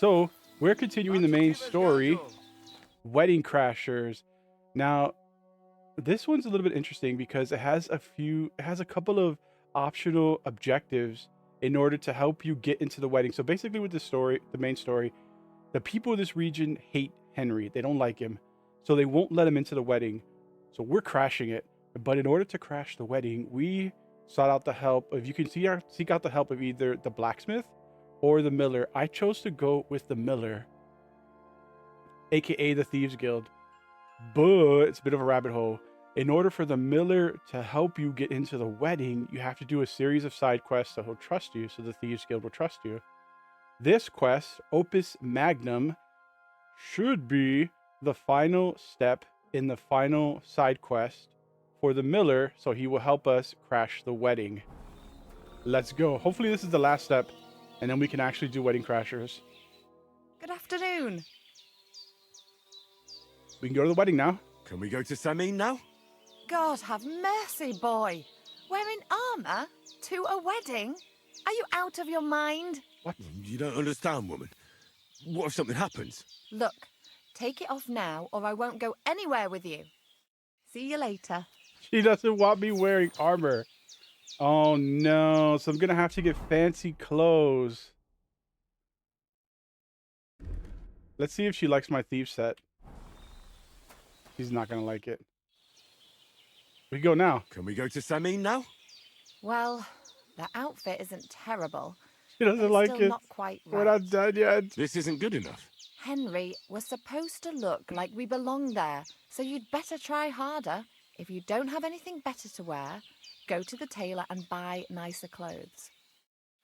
So we're continuing the main story, Wedding Crashers. Now, this one's a little bit interesting because it has a couple of optional objectives in order to help you get into the wedding. So basically with the story, the main story, the people of this region hate Henry. They don't like him. So they won't let him into the wedding. So we're crashing it. But in order to crash the wedding, we sought out the help of, you can seek out the help of either the blacksmith or the miller. I chose to go with the miller, aka the Thieves Guild. But it's a bit of a rabbit hole. In order for the miller to help you get into the wedding, you have to do a series of side quests so he'll trust you, so the Thieves Guild will trust you. This quest, Opus Magnum, should be the final step in the final side quest for the miller, so he will help us crash the wedding. Let's go. Hopefully this is the last step, and then we can actually do Wedding Crashers. Good afternoon. We can go to the wedding now. Can we go to Samin now? God have mercy, boy. Wearing armor to a wedding? Are you out of your mind? What? You don't understand, woman. What if something happens? Look, take it off now or I won't go anywhere with you. See you later. She doesn't want me wearing armor. Oh no, so I'm gonna have to get fancy clothes. Let's see if she likes my thief set. She's not gonna like it. We go now. Can we go to Samin now? Well, the outfit isn't terrible. She doesn't like still it. not quite right. We're not done yet. This isn't good enough. Henry, we're supposed to look like we belong there, so you'd better try harder. If you don't have anything better to wear, go to the tailor and buy nicer clothes.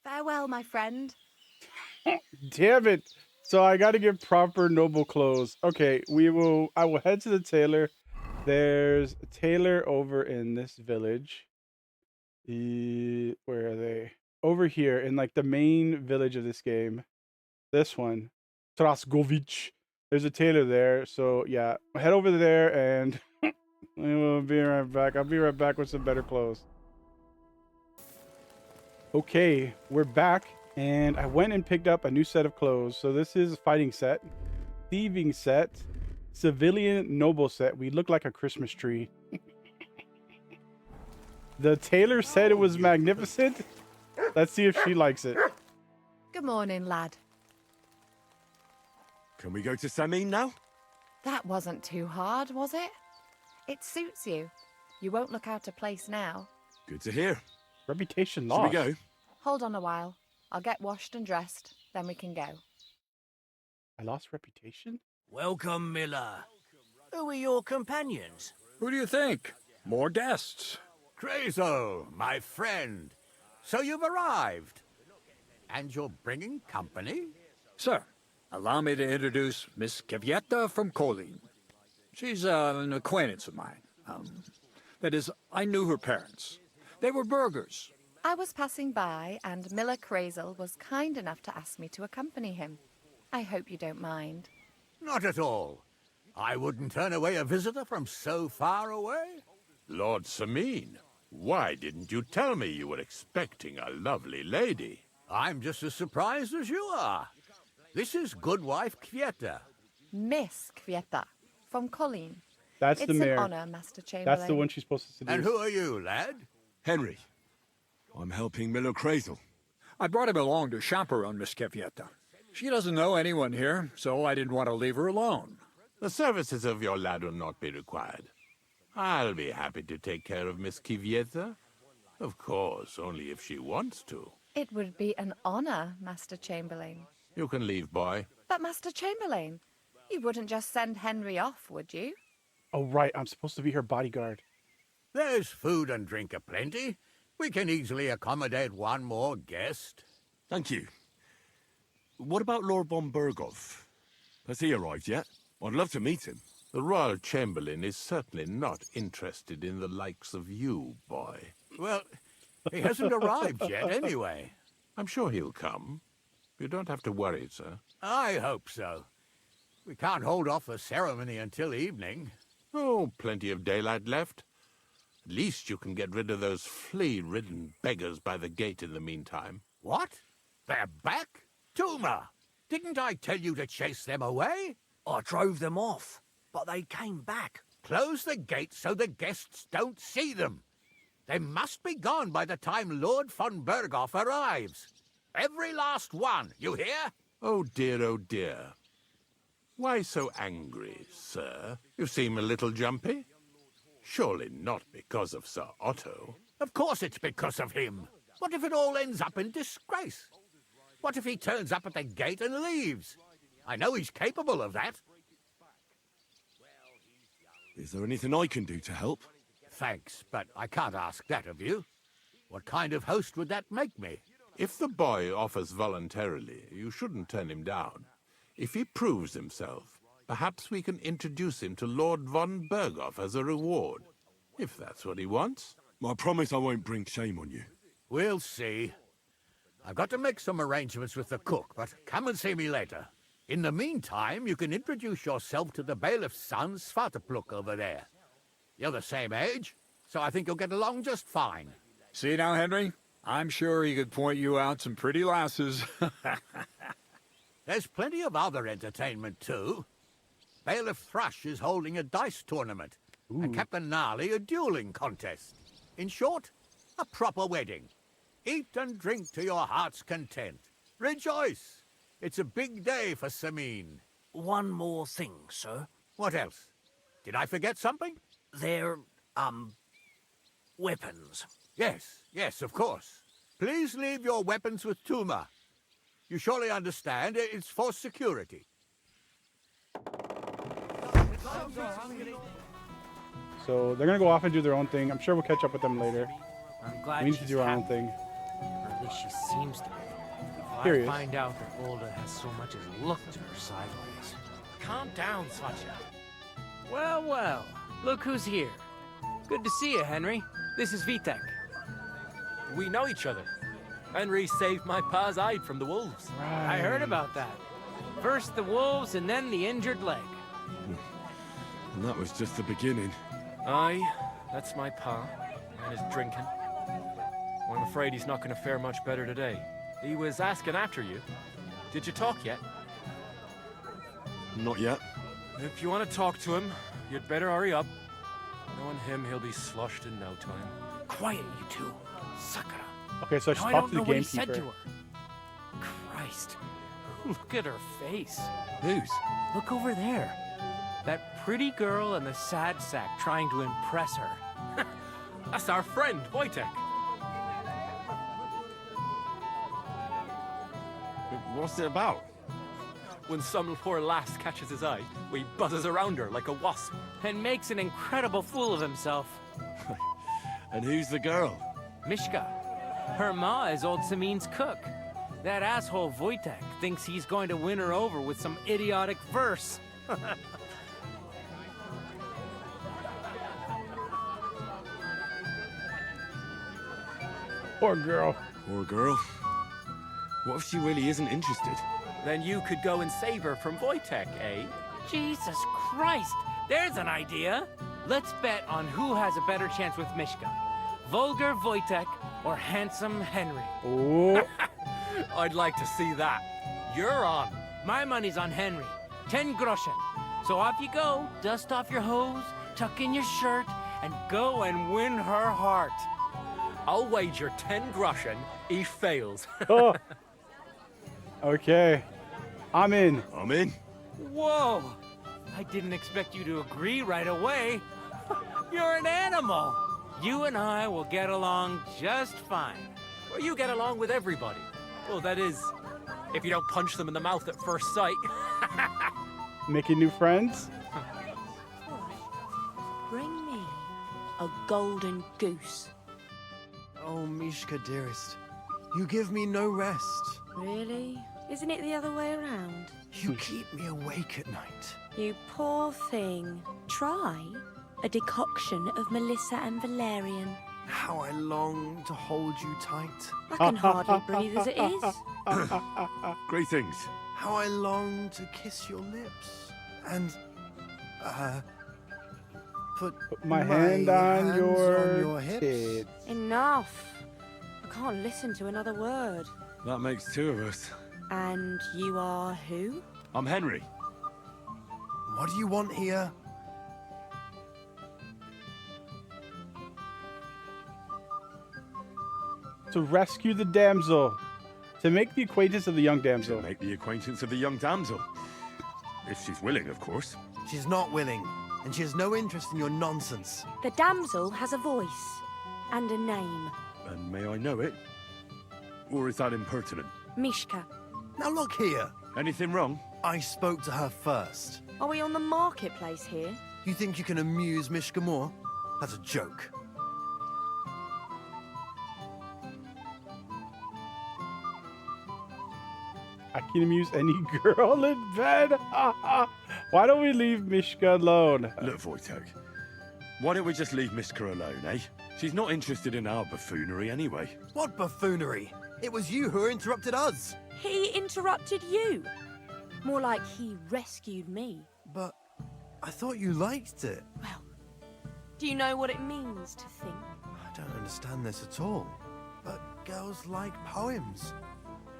Farewell, my friend. Damn it. So I gotta get proper noble clothes. Okay, I will head to the tailor. There's a tailor over in this village. Where are they? Over here in like the main village of this game. This one. Trasgovich. There's a tailor there. So yeah, head over there and we'll be right back. I'll be right back with some better clothes. Okay, we're back. And I went and picked up a new set of clothes. So this is a fighting set, thieving set, civilian noble set. We look like a Christmas tree. The tailor said it was magnificent. Let's see if she likes it. Good morning, lad. Can we go to Samin now? That wasn't too hard, was it? It suits you. You won't look out of place now. Good to hear. Reputation Should lost. we go? Hold on a while. I'll get washed and dressed, then we can go. I lost reputation? Welcome, Miller. Who are your companions? Who do you think? More guests. Krazel, my friend. So you've arrived. And you're bringing company? Sir, allow me to introduce Miss Kvyetta from Kolin. She's an acquaintance of mine. That is, I knew her parents. They were burghers. I was passing by, and Miller Krazel was kind enough to ask me to accompany him. I hope you don't mind. Not at all. I wouldn't turn away a visitor from so far away. Lord Samin, why didn't you tell me you were expecting a lovely lady? I'm just as surprised as you are. This is Goodwife Kvyetta. Miss Kvyetta from Colleen. That's It's the mayor. an honor, Master Chamberlain. That's the one she's supposed to seduce. And who are you, lad? Henry. I'm helping Miller Krazel. I brought him along to chaperone Miss Kvyetta. She doesn't know anyone here, so I didn't want to leave her alone. The services of your lad will not be required. I'll be happy to take care of Miss Kvyetta. Of course, only if she wants to. It would be an honor, Master Chamberlain. You can leave, boy. But, Master Chamberlain, you wouldn't just send Henry off, would you? Oh, right. I'm supposed to be her bodyguard. There's food and drink aplenty. We can easily accommodate one more guest. Thank you. What about Lord von Berghoff? Has he arrived yet? I'd love to meet him. The Royal Chamberlain is certainly not interested in the likes of you, boy. Well, he hasn't arrived yet anyway. I'm sure he'll come. You don't have to worry, sir. I hope so. We can't hold off the ceremony until evening. Oh, plenty of daylight left. At least you can get rid of those flea-ridden beggars by the gate in the meantime. What? They're back? Tuma! Didn't I tell you to chase them away? I drove them off, but they came back. Close the gate so the guests don't see them. They must be gone by the time Lord von Berghoff arrives. Every last one, you hear? Oh dear, oh dear. Why so angry, sir? You seem a little jumpy. Surely not because of Sir Otto. Of course it's because of him. What if it all ends up in disgrace? What if he turns up at the gate and leaves? I know he's capable of that. Is there anything I can do to help? Thanks, but I can't ask that of you. What kind of host would that make me? If the boy offers voluntarily, you shouldn't turn him down. If he proves himself, perhaps we can introduce him to Lord von Berghoff as a reward, if that's what he wants. I promise I won't bring shame on you. We'll see. I've got to make some arrangements with the cook, but come and see me later. In the meantime, you can introduce yourself to the bailiff's son, Svartepluk, over there. You're the same age, so I think you'll get along just fine. See now, Henry? I'm sure he could point you out some pretty lasses. There's plenty of other entertainment, too. Bailiff Thrush is holding a dice tournament, and Captain Gnarly a dueling contest. In short, a proper wedding. Eat and drink to your heart's content. Rejoice! It's a big day for Sameen. One more thing, sir. What else? Did I forget something? They're, weapons. Yes, of course. Please leave your weapons with Tuma. You surely understand it's for security. So they're gonna go off and do their own thing. I'm sure we'll catch up with them later. I'm glad We need to she's do our own happy. thing. Or at least she seems to be. If Here he I is. find out that Olda has so much as looked at her sideways. Calm down, Svacha. Well, well. Look who's here. Good to see you, Henry. This is Vitek. We know each other. Henry saved my pa's hide from the wolves. I heard about that. First the wolves and then the injured leg. And that was just the beginning. Aye, that's my pa, and his drinking. Well, I'm afraid he's not going to fare much better today. He was asking after you. Did you talk yet? Not yet. If you want to talk to him, you'd better hurry up. Knowing him, he'll be sloshed in no time. Quiet, you two. Sakura. Okay, so I should Now I talk don't to know the what he said to gamekeeper. her. Christ. Look at her face. Whose? Look over there. That pretty girl and the sad sack trying to impress her. That's our friend, Wojtek. What's it about? When some poor lass catches his eye, we buzzes around her like a wasp. And makes an incredible fool of himself. And who's the girl? Mishka. Her ma is old Sameen's cook. That asshole Wojtek thinks he's going to win her over with some idiotic verse. Poor girl. Poor girl. What if she really isn't interested? Then you could go and save her from Wojtek, eh? Jesus Christ! There's an idea! Let's bet on who has a better chance with Mishka. Vulgar Wojtek or handsome Henry. Oh, I'd like to see that. You're on. My money's on Henry. 10 groschen. So off you go, dust off your hose, tuck in your shirt, and go and win her heart. I'll wager 10 groschen he fails. oh. Okay, I'm in. I'm in. Whoa! I didn't expect you to agree right away. You're an animal. You and I will get along just fine. Well, you get along with everybody. Well, that is, if you don't punch them in the mouth at first sight. Making new friends. Bring me a golden goose. Oh, Mishka, dearest, you give me no rest. Really? Isn't it the other way around? You keep me awake at night. You poor thing. Try a decoction of Melissa and Valerian. How I long to hold you tight. I can hardly breathe as it is. Greetings. How I long to kiss your lips. And, put My hand on hands your hips. tits. Enough. I can't listen to another word. That makes two of us. And you are who? I'm Henry. What do you want here? To rescue the damsel. To make the acquaintance of the young To damsel. make the acquaintance of the young damsel. If she's willing, of course. She's not willing, and she has no interest in your nonsense. The damsel has a voice and a name. And may I know it? Or is that impertinent? Mishka. Now look here. Anything wrong? I spoke to her first. Are we on the marketplace here? You think you can amuse Mishka more? That's a joke. I can amuse any girl in bed. Why don't we leave Mishka alone? Look, Wojtek. Why don't we just leave Mishka alone, eh? She's not interested in our buffoonery anyway. What buffoonery? It was you who interrupted us. He interrupted you. More like he rescued me. But I thought you liked it. Well, do you know what it means to think? I don't understand this at all. But girls like poems.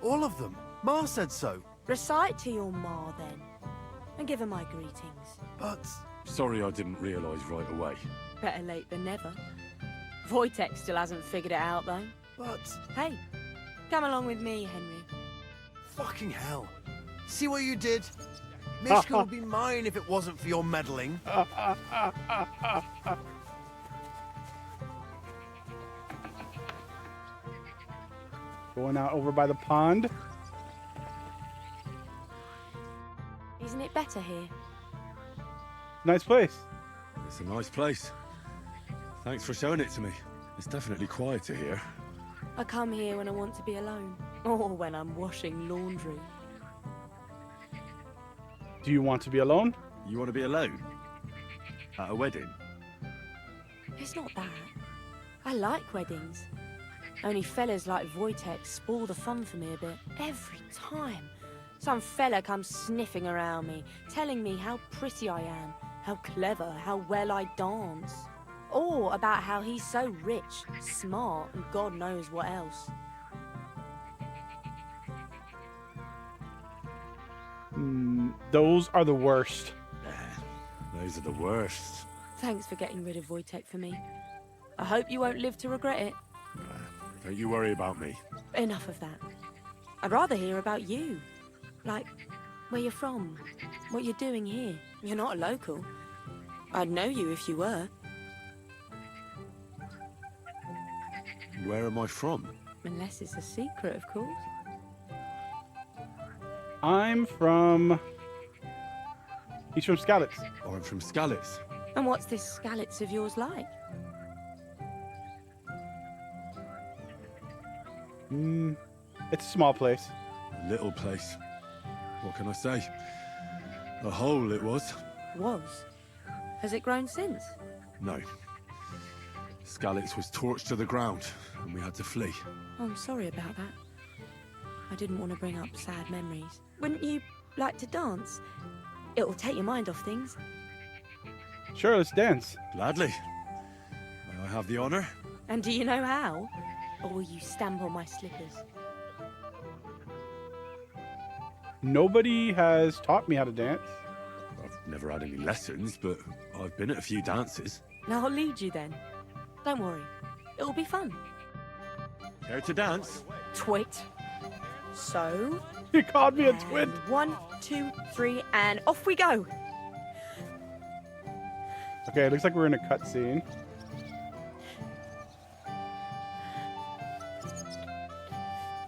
All of them. Ma said so. Recite to your ma, then. And give her my greetings. But... Sorry I didn't realise right away. Better late than never. Wojtek still hasn't figured it out, though. But... Hey, come along with me, Henry. Fucking hell. See what you did? Mishka would be mine if it wasn't for your meddling. Going out over by the pond. Isn't it better here? Nice place. It's a nice place. Thanks for showing it to me. It's definitely quieter here. I come here when I want to be alone. Or when I'm washing laundry. Do you want to be alone? You want to be alone? At a wedding? It's not that. I like weddings. Only fellas like Wojtek spoil the fun for me a bit. Every time. Some fella comes sniffing around me, telling me how pretty I am, how clever, how well I dance. Or about how he's so rich, smart, and God knows what else. Those are the worst. Those are the worst. Thanks for getting rid of Wojtek for me. I hope you won't live to regret it. Don't you worry about me. Enough of that. I'd rather hear about you. Like, where you're from, what you're doing here. You're not a local. I'd know you if you were. Where am I from? Unless it's a secret, of course. I'm from... He's from Skalitz. Oh, I'm from Skalitz. And what's this Skalitz of yours like? It's a small place. A little place. What can I say? A hole it was. Was? Has it grown since? No. Skalitz was torched to the ground, and we had to flee. Oh, I'm sorry about that. I didn't want to bring up sad memories. Wouldn't you like to dance? It'll take your mind off things. Sure, let's dance. Gladly. May I have the honor? And do you know how? Or will you stamp on my slippers? Nobody has taught me how to dance. I've never had any lessons, but I've been at a few dances. Now I'll lead you then. Don't worry. It'll be fun. Care to dance? Twit. So... He called me a twit. 1, 2, 3, and off we go. Okay, it looks like we're in a cutscene.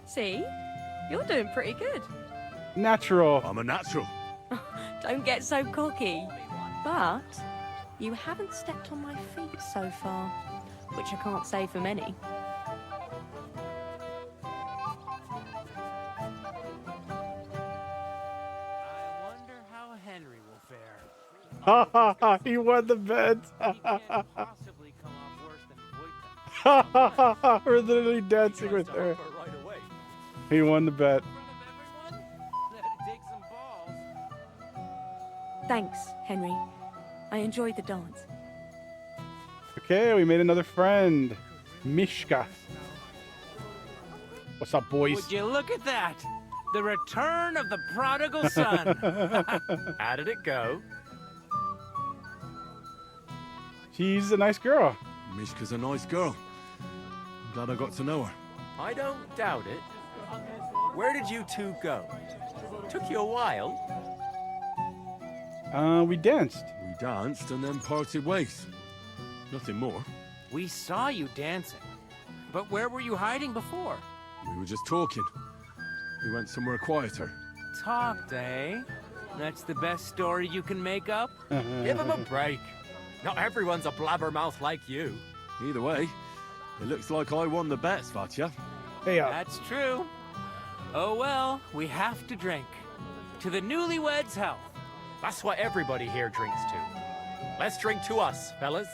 See? You're doing pretty good. Natural. I'm a natural. Don't get so cocky. But you haven't stepped on my feet so far, which I can't say for many. I wonder how Henry will fare. Ha ha ha, he won the bet. He can't possibly come off worse than Wojtek. Ha ha ha ha, we're literally dancing with her. Right away. He won the bet. In front of everyone? That'd take some balls. Thanks, Henry. I enjoyed the dance. Okay, we made another friend. Mishka. What's up, boys? Would you look at that? The return of the prodigal son. How did it go? She's a nice girl. Mishka's a nice girl. I'm glad I got to know her. I don't doubt it. Where did you two go? Took you a while. We danced. We danced and then parted ways. Nothing more. We saw you dancing. But where were you hiding before? We were just talking. We went somewhere quieter. Talked, eh? That's the best story you can make up? Give him a break. Not everyone's a blabbermouth like you. Either way, it looks like I won the bet, Svatya. Hey, That's true. Oh well, we have to drink. To the newlyweds' health. That's what everybody here drinks to. Let's drink to us, fellas.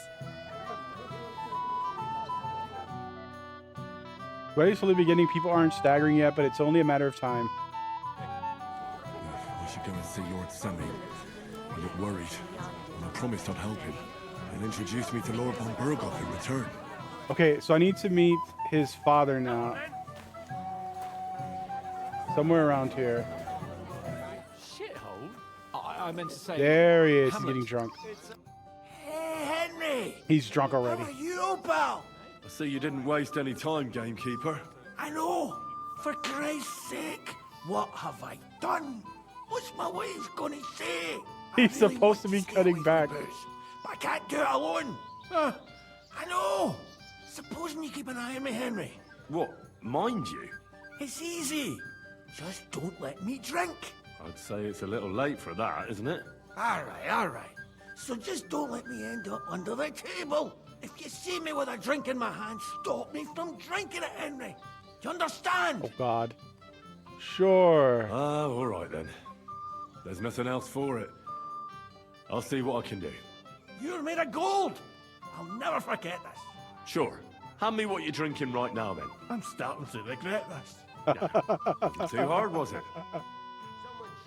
Ready's from the beginning. People aren't staggering yet, but it's only a matter of time. I should go and see Lord Semi. He looked worried, and I promised I'd help him. And introduce me to Lord von Berghoff in return. Okay, so I need to meet his father now. Somewhere around here. Shithole? I meant to say... There he is. He's Hamlet. getting drunk. Hey, Henry! He's drunk How already. are you, pal? I see you didn't waste any time, gamekeeper. I know. For Christ's sake, what have I done? What's my wife gonna say? He's supposed to be cutting back. But I can't do it alone. I know. Supposing you keep an eye on me, Henry. What? Mind you? It's easy. Just don't let me drink. I'd say it's a little late for that, isn't it? All right. So just don't let me end up under the table. If you see me with a drink in my hand, stop me from drinking it, Henry. Do you understand? Oh, God. Sure. All right then. There's nothing else for it. I'll see what I can do. You're made of gold. I'll never forget this. Sure. Hand me what you're drinking right now, then. I'm starting to regret this. Too hard, was it?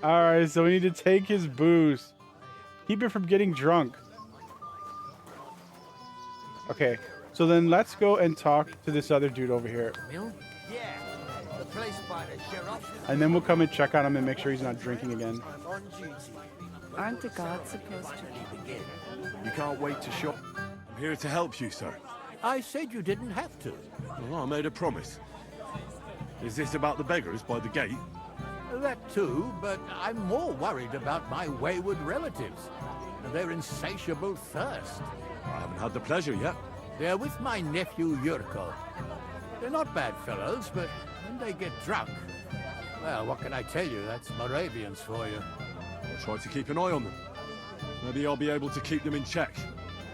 All right, so we need to take his booze. Keep it from getting drunk. Okay, so then let's go and talk to this other dude over here. Mill? Yeah. The place by the sheriff. And then we'll come and check on him and make sure he's not drinking again. On duty. Aren't the guards supposed to? You can't wait to shop. I'm here to help you, sir. I said you didn't have to. Well, I made a promise. Is this about the beggars by the gate? That too, but I'm more worried about my wayward relatives. Their insatiable thirst. I haven't had the pleasure yet. They're with my nephew Yurko. They're not bad fellows, but when they get drunk... Well, what can I tell you? That's Moravians for you. I'll try to keep an eye on them. Maybe I'll be able to keep them in check.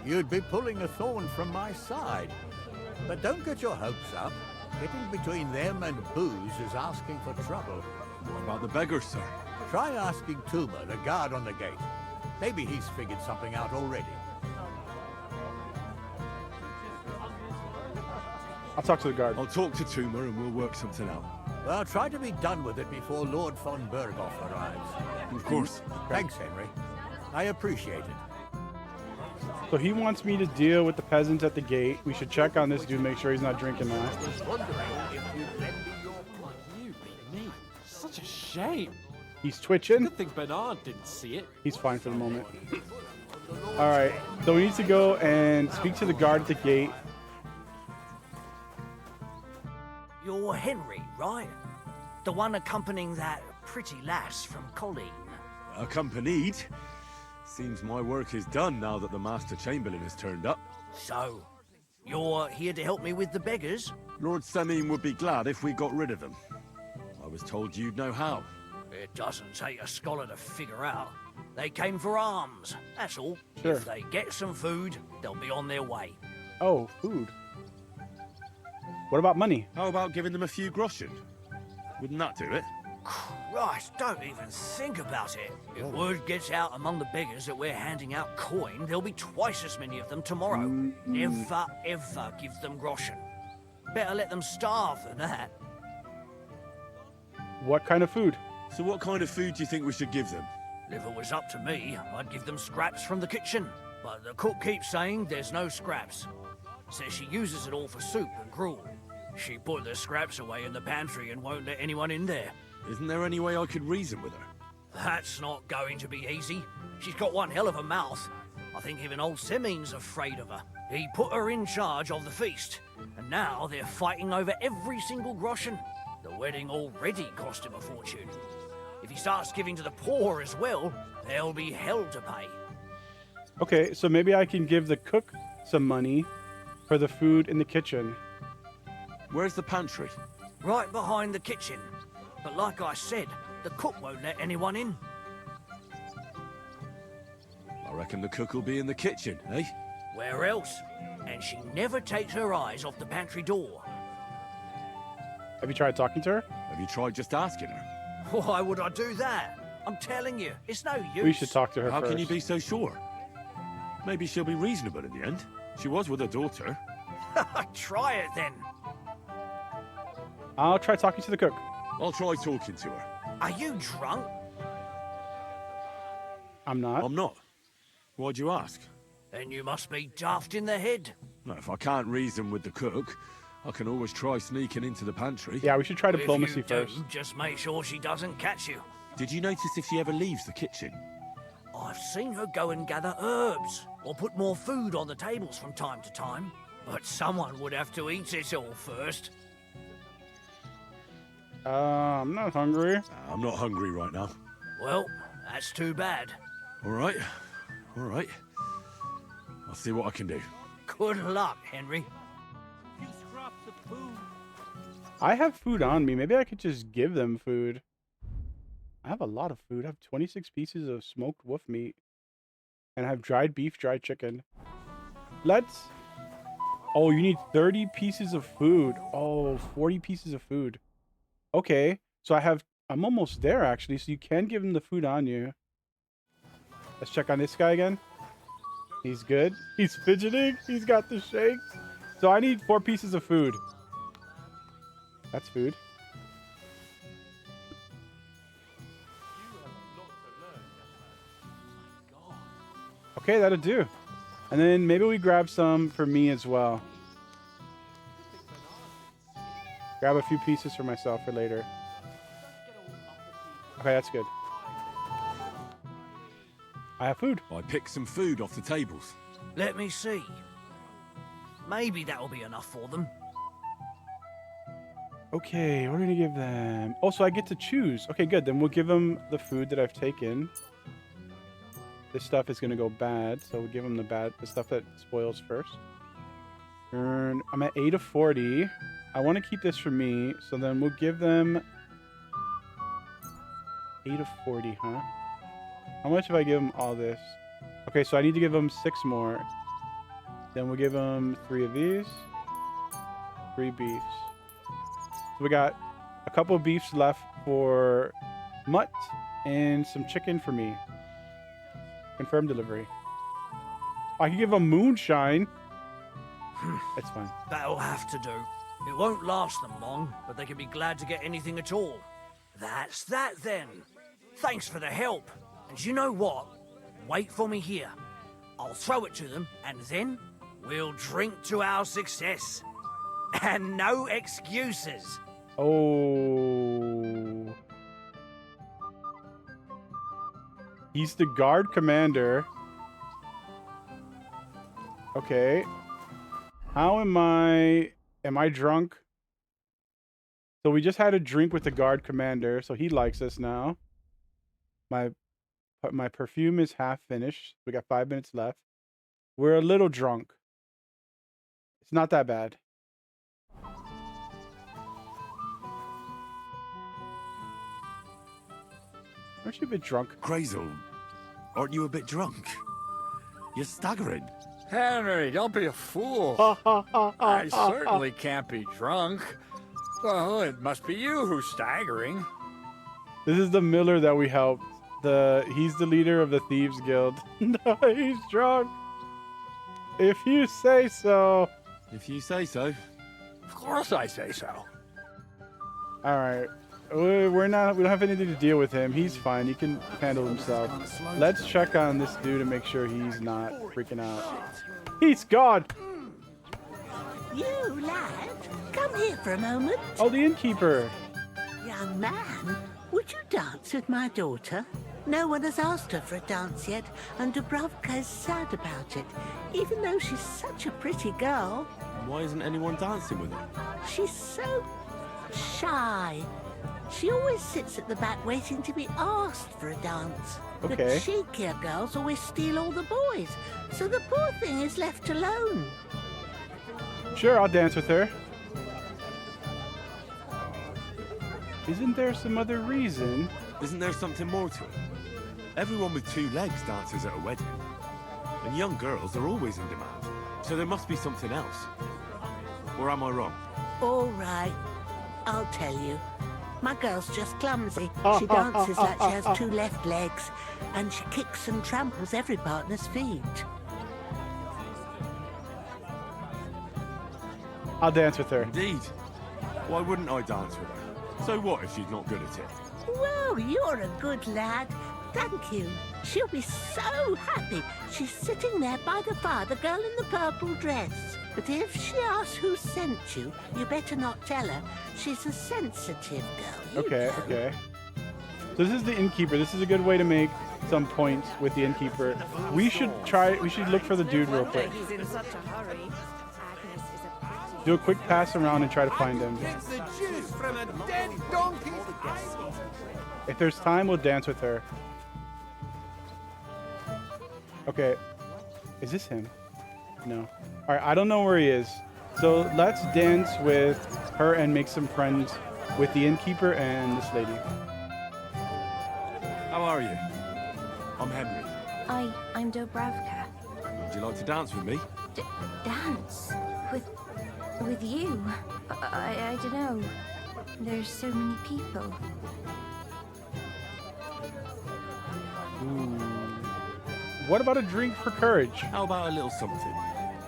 You'd be pulling a thorn from my side. But don't get your hopes up. Getting between them and booze is asking for trouble. What about the beggars, sir? Try asking Tuma, the guard on the gate. Maybe he's figured something out already. I'll talk to the guard. I'll talk to Tuma and we'll work something out. Well, try to be done with it before Lord von Berghoff arrives. Of course. Thanks, Henry. I appreciate it. So he wants me to deal with the peasants at the gate. We should check on this dude, make sure he's not drinking that. I was wondering if you'd lend me your blood. You beat me. Such a shame. He's twitching. Good thing Bernard didn't see it. He's fine for the moment. All right, so we need to go and speak to the guard at the gate. You're Henry, right? The one accompanying that pretty lass from Colleen. Accompanied? Seems my work is done now that the Master Chamberlain has turned up. So, you're here to help me with the beggars? Lord Semine would be glad if we got rid of them. I was told you'd know how. It doesn't take a scholar to figure out. They came for alms, that's all. Sure. If they get some food, they'll be on their way. Oh, food. What about money? How about giving them a few groschen? Wouldn't that do it? Christ, don't even think about it. If word gets out among the beggars that we're handing out coin, there'll be twice as many of them tomorrow. Never, ever give them groschen. Better let them starve than that. What kind of food? So what kind of food do you think we should give them? If it was up to me, I'd give them scraps from the kitchen. But the cook keeps saying there's no scraps. Says she uses it all for soup and gruel. She put the scraps away in the pantry and won't let anyone in there. Isn't there any way I could reason with her? That's not going to be easy. She's got one hell of a mouth. I think even old Simeon's afraid of her. He put her in charge of the feast, and now they're fighting over every single groschen. The wedding already cost him a fortune. If he starts giving to the poor as well, there'll be hell to pay. Okay, so maybe I can give the cook some money for the food in the kitchen. Where's the pantry? Right behind the kitchen. But like I said, the cook won't let anyone in. I reckon the cook will be in the kitchen, eh? Where else? And she never takes her eyes off the pantry door. Have you tried talking to her? Have you tried just asking her? Why would I do that? I'm telling you, it's no use. We should talk to her How first. can you be so sure? Maybe she'll be reasonable in the end. She was with her daughter. Try it then. I'll try talking to the cook. I'll try talking to her. Are you drunk? I'm not. I'm not. Why'd you ask? Then you must be daft in the head. No, if I can't reason with the cook, I can always try sneaking into the pantry. Yeah, we should try diplomacy if you first. do, just make sure she doesn't catch you. Did you notice if she ever leaves the kitchen? I've seen her go and gather herbs, or put more food on the tables from time to time. But someone would have to eat it all first. I'm not hungry. I'm not hungry right now. Well, that's too bad. All right. All right. I'll see what I can do. Good luck, Henry. I have food on me. Maybe I could just give them food. I have a lot of food. I have 26 pieces of smoked wolf meat. And I have dried beef, dried chicken. Let's... Oh, you need 30 pieces of food. Oh, 40 pieces of food. Okay. So I'm almost there, actually. So you can give him the food on you. Let's check on this guy again. He's good. He's fidgeting. He's got the shakes. So I need 4 pieces of food. That's food. Okay, that'll do. And then maybe we grab some for me as well. Grab a few pieces for myself for later. Okay, that's good. I have food. I picked some food off the tables. Let me see. Maybe that'll be enough for them. Okay, what are we gonna give them? Oh, so I get to choose. Okay, good. Then we'll give them the food that I've taken. This stuff is gonna go bad, so we'll give them the stuff that spoils first. And I'm at 8 of 40. I want to keep this for me, so then we'll give them 8 of 40, huh? How much if I give them all this? Okay, so I need to give them 6 more. Then we'll give them 3 of these. 3 beefs. So we got a couple of beefs left for mutt and some chicken for me. Confirm delivery. I can give them moonshine. That's fine. That'll have to do. It won't last them long, but they can be glad to get anything at all. That's that then. Thanks for the help. And you know what? Wait for me here. I'll throw it to them, and then we'll drink to our success. And no excuses. Oh. He's the guard commander. Okay. How am I... Am I drunk? So we just had a drink with the guard commander, so he likes us now. My perfume is half finished. We got 5 minutes left. We're a little drunk. It's not that bad. Aren't you a bit drunk? Crazel, aren't you a bit drunk? You're staggering. Henry, don't be a fool. I certainly can't be drunk. Well, it must be you who's staggering. This is the miller that we helped. He's the leader of the Thieves Guild. No, he's drunk. If you say so. If you say so. Of course I say so. All right. We don't have anything to deal with him. He's fine. He can handle himself. Let's check on this dude and make sure he's not freaking out. He's gone. You, lad, come here for a moment. Oh, the innkeeper. Young man, would you dance with my daughter? No one has asked her for a dance yet, and Dubravka is sad about it, even though she's such a pretty girl. Why isn't anyone dancing with her? She's so shy. She always sits at the back waiting to be asked for a dance. Okay. The cheekier girls always steal all the boys, so the poor thing is left alone. Sure, I'll dance with her. Isn't there some other reason? Isn't there something more to it? Everyone with two legs dances at a wedding. And young girls are always in demand. So there must be something else. Or am I wrong? All right, I'll tell you. My girl's just clumsy. She dances like she has two left legs, and she kicks and tramples every partner's feet. I'll dance with her. Indeed. Why wouldn't I dance with her? So what if she's not good at it? Well, you're a good lad. Thank you. She'll be so happy. She's sitting there by the fire, the girl in the purple dress. But if she asks who sent you, you better not tell her. She's a sensitive girl. Okay, okay. So this is the innkeeper. This is a good way to make some points with the innkeeper. We should look for the dude real quick. He's in such a hurry. Do a quick pass around and try to find him. If there's time, we'll dance with her. Okay. Is this him? No. All right, I don't know where he is. So let's dance with her and make some friends with the innkeeper and this lady. How are you? I'm Henry. I'm Dubravka. Would you like to dance with me? Dance? With you? I don't know. There's so many people. Ooh. What about a drink for courage? How about a little something?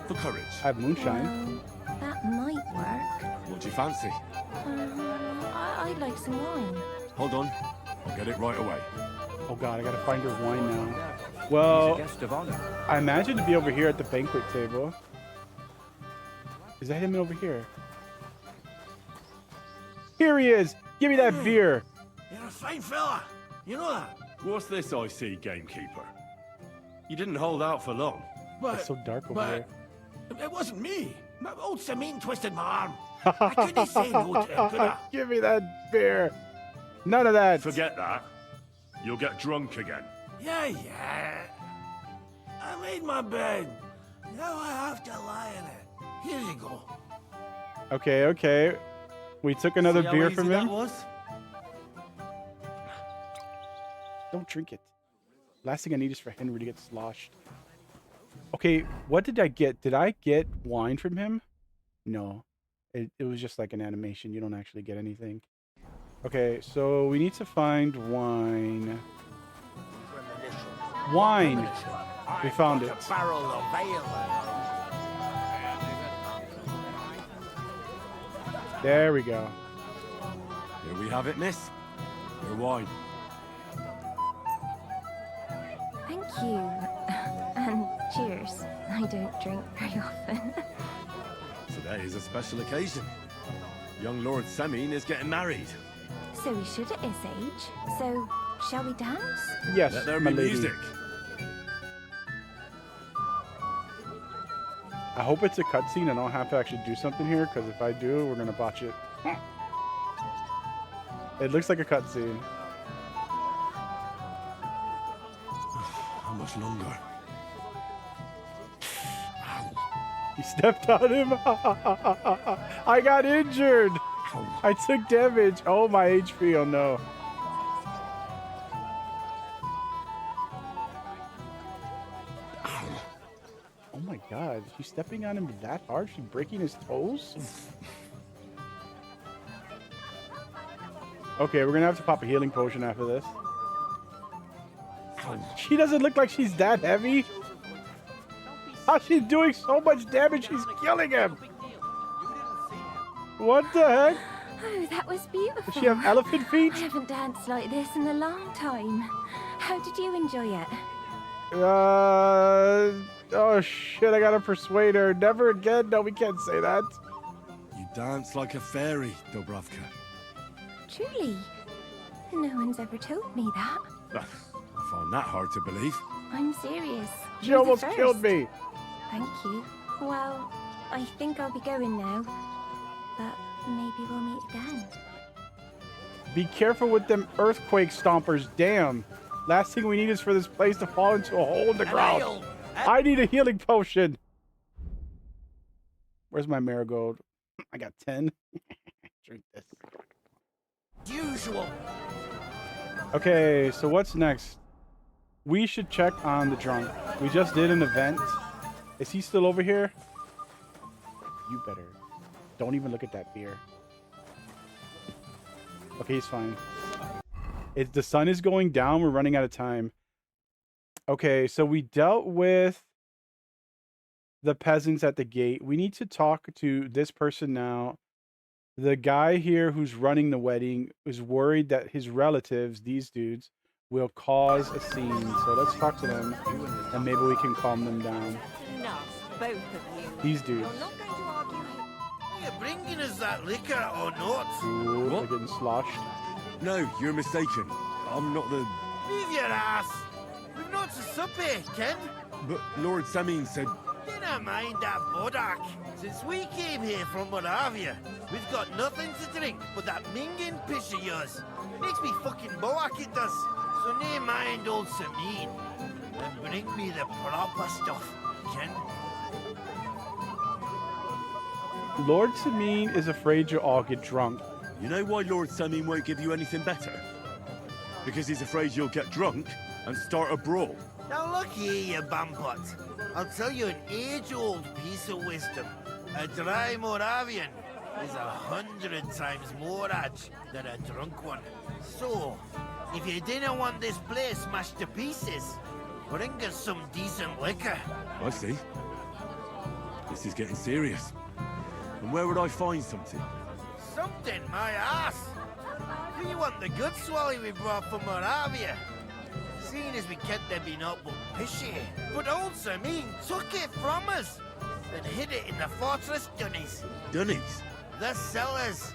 For courage. I have moonshine. Well, that might work. What do you fancy? I'd like some wine. Hold on. I'll get it right away. Oh god, I gotta find her wine now. Well, I imagine to be over here at the banquet table. Is that him over here? Here he is! Give me that beer! You're a fine fella. You know that. What's this I see, gamekeeper? You didn't hold out for long. It's so dark over here. It wasn't me. My old Samin twisted my arm. I couldn't say no to him, could I? Give me that beer! None of that! Forget that. You'll get drunk again. Yeah. I made my bed. Now I have to lie in it. Here you go. Okay. We took another beer from him. Don't drink it. Last thing I need is for Henry to get sloshed. Okay, what did I get? Did I get wine from him? No. It was just like an animation. You don't actually get anything. Okay, so we need to find wine. Wine! We found it. There we go. Here we have it, miss. Your wine. Thank you. And cheers. I don't drink very often. Today is a special occasion. Young Lord Semin is getting married. So we should at his age. So, shall we dance? Yes, Let there my be lady. music. I hope it's a cutscene and I don't have to actually do something here, because if I do, we're gonna botch it. It looks like a cutscene. How much longer? He stepped on him. I got injured. I took damage. Oh, my HP. Oh, no. Oh, my God. She's stepping on him that hard? She's breaking his toes? Okay, we're going to have to pop a healing potion after this. She doesn't look like she's that heavy. How's she doing so much damage? She's killing him. What the heck? Oh, that was beautiful. Does she have elephant feet? I haven't danced like this in a long time. How did you enjoy it? Oh shit, I gotta persuade her. Never again. No, we can't say that. You dance like a fairy, Dubravka. Truly. No one's ever told me that. I find that hard to believe. I'm serious. She You're the almost killed first. me. Thank you. Well, I think I'll be going now. But maybe we'll meet again. Be careful with them earthquake stompers. Damn. Last thing we need is for this place to fall into a hole in the ground. I need a healing potion. Where's my marigold? I got 10. Drink this. Usual. Okay, so what's next? We should check on the drunk. We just did an event. Is he still over here? You better. Don't even look at that beer. Okay, he's fine. The sun is going down. We're running out of time. Okay, so we dealt with the peasants at the gate. We need to talk to this person now. The guy here who's running the wedding is worried that his relatives, these dudes, will cause a scene. So let's talk to them and maybe we can calm them down. Enough, both of you. These dudes. I'm not going to argue. Are you bringing us that liquor or not? Ooh, they're getting sloshed. No, you're mistaken. I'm not the... Leave your ass! We've not to sup here, Ken. But Lord Samin said... Dinna mind that bodak. Since we came here from Moravia, we've got nothing to drink but that minging piss of yours. Makes me fucking boak, it does. So nae mind old Samin. And bring me the proper stuff, Ken. Lord Samin is afraid you'll all get drunk. You know why Lord Samin won't give you anything better? Because he's afraid you'll get drunk and start a brawl. Now look here, you bampot. I'll tell you an age-old piece of wisdom. A dry Moravian is 100 times more raj than a drunk one. So, if you didn't want this place smashed to pieces, bring us some decent liquor. I see. This is getting serious. And where would I find something? Something, my ass. Do you want the good swally we brought from Moravia? Seeing as we can't there be not but pishy. But old Samin took it from us and hid it in the fortress dunnies. Dunnies? The cellars.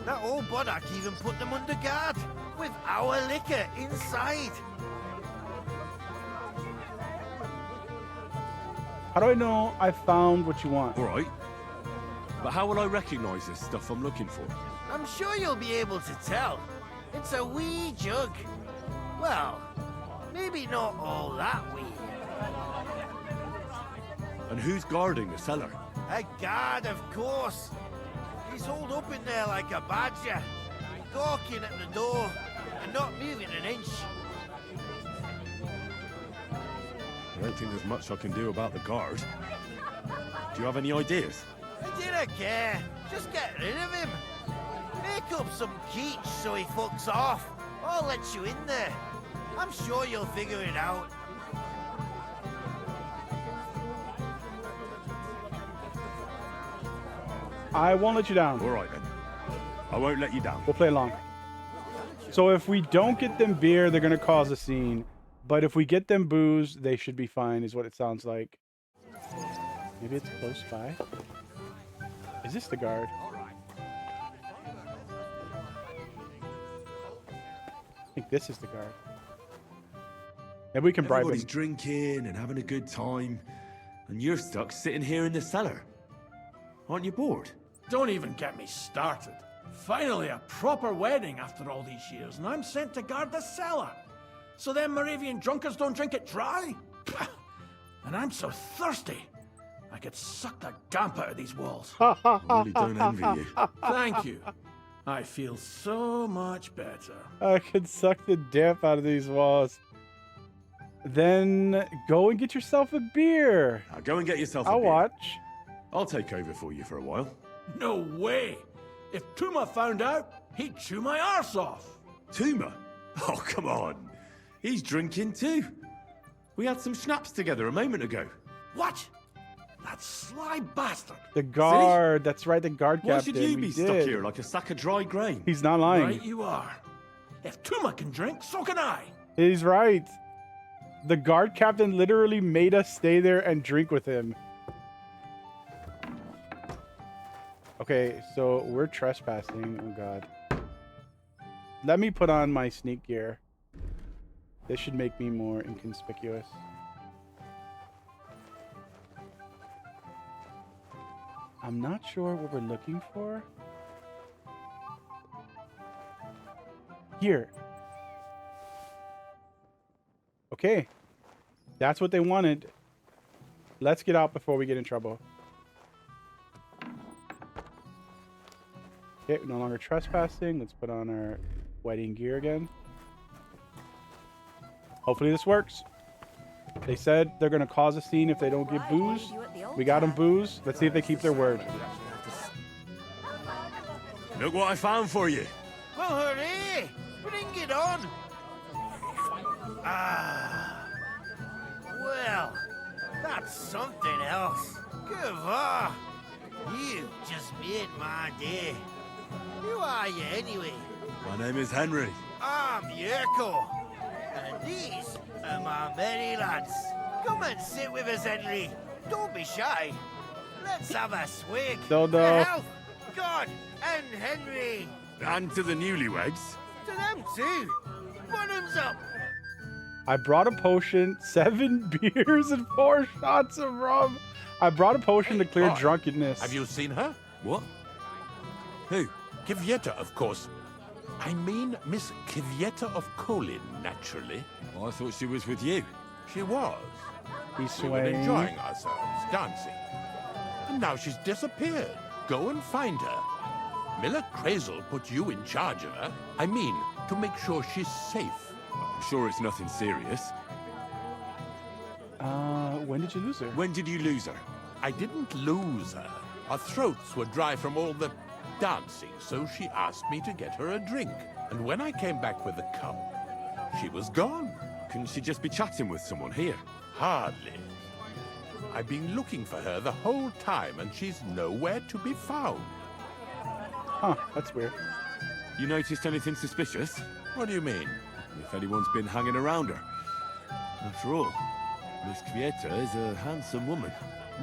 That old bodak even put them under guard with our liquor inside. How do I know I found what you want? All right. But how will I recognize this stuff I'm looking for? I'm sure you'll be able to tell. It's a wee jug. Well, maybe not all that wee. And who's guarding the cellar? A guard, of course. He's holed up in there like a badger, gawking at the door and not moving an inch. I don't think there's much I can do about the guard. Do you have any ideas? I didn't care. Just get rid of him. Make up some keech so he fucks off. I'll let you in there. I'm sure you'll figure it out. I won't let you down. All right then. I won't let you down. We'll play along. So if we don't get them beer, they're going to cause a scene. But if we get them booze, they should be fine, is what it sounds like. Maybe it's close by. Is this the guard? I think this is the guard. Maybe we can bribe him. Everybody's drinking and having a good time, and you're stuck sitting here in the cellar. Aren't you bored? Don't even get me started. Finally, a proper wedding after all these years, and I'm sent to guard the cellar. So them Moravian drunkards don't drink it dry? And I'm so thirsty, I could suck the gamp out of these walls. I really don't envy you. Thank you. I feel so much better. I could suck the damp out of these walls. Then go and get yourself a beer. Now go and get yourself a I'll beer. watch. I'll take over for you for a while. No way! If Tuma found out, he'd chew my arse off. Tuma? Oh, come on. He's drinking too. We had some schnapps together a moment ago. What? That sly bastard. The guard. That's right, the guard Why captain. should you We be stuck did. here like a sack of dry grain? He's not lying. Right you are. If Tuma can drink, so can I. He's right. The guard captain literally made us stay there and drink with him. Okay, so we're trespassing. Oh, God. Let me put on my sneak gear. This should make me more inconspicuous. I'm not sure what we're looking for. Here. Okay. That's what they wanted. Let's get out before we get in trouble. Okay, no longer trespassing. Let's put on our wedding gear again. Hopefully this works. They said they're going to cause a scene if they don't get booze. We got them booze. Let's see if they keep their word. Look what I found for you. Well, hooray! Bring it on! Well, that's something else. Gavar! You just made my day. Who are you, anyway? My name is Henry. I'm Yerko. And these are my merry lads. Come and sit with us, Henry. Don't be shy. Let's have a swig. No. To health, God, and Henry. And to the newlyweds. To them too. Bottoms up. I brought a potion, 7 beers, and 4 shots of rum. I brought a potion to clear drunkenness. Have you seen her? What? Who? Kvyetta, of course. I mean Miss Kvyetta of Kolin, naturally. Oh, I thought she was with you. She was. He's We were swaying. enjoying ourselves, dancing. And now she's disappeared. Go and find her. Miller Crazel put you in charge of her. I mean, to make sure she's safe. I'm sure it's nothing serious. When did you lose her? When did you lose her? I didn't lose her. Our throats were dry from all the dancing, so she asked me to get her a drink. And when I came back with a cup, she was gone. Couldn't she just be chatting with someone here? Hardly. I've been looking for her the whole time, and she's nowhere to be found. Huh, that's weird. You noticed anything suspicious? What do you mean? If anyone's been hanging around her. After all, Miss Kvyetta is a handsome woman.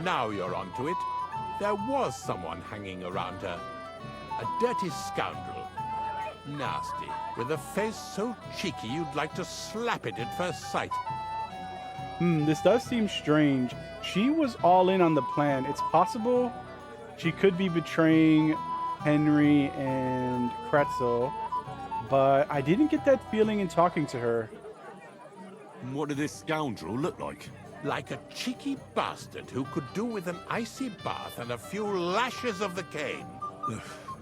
Now you're onto it. There was someone hanging around her. A dirty scoundrel. Nasty. With a face so cheeky you'd like to slap it at first sight. This does seem strange. She was all in on the plan. It's possible she could be betraying Henry and Kretzel, but I didn't get that feeling in talking to her. What did this scoundrel look like? Like a cheeky bastard who could do with an icy bath and a few lashes of the cane.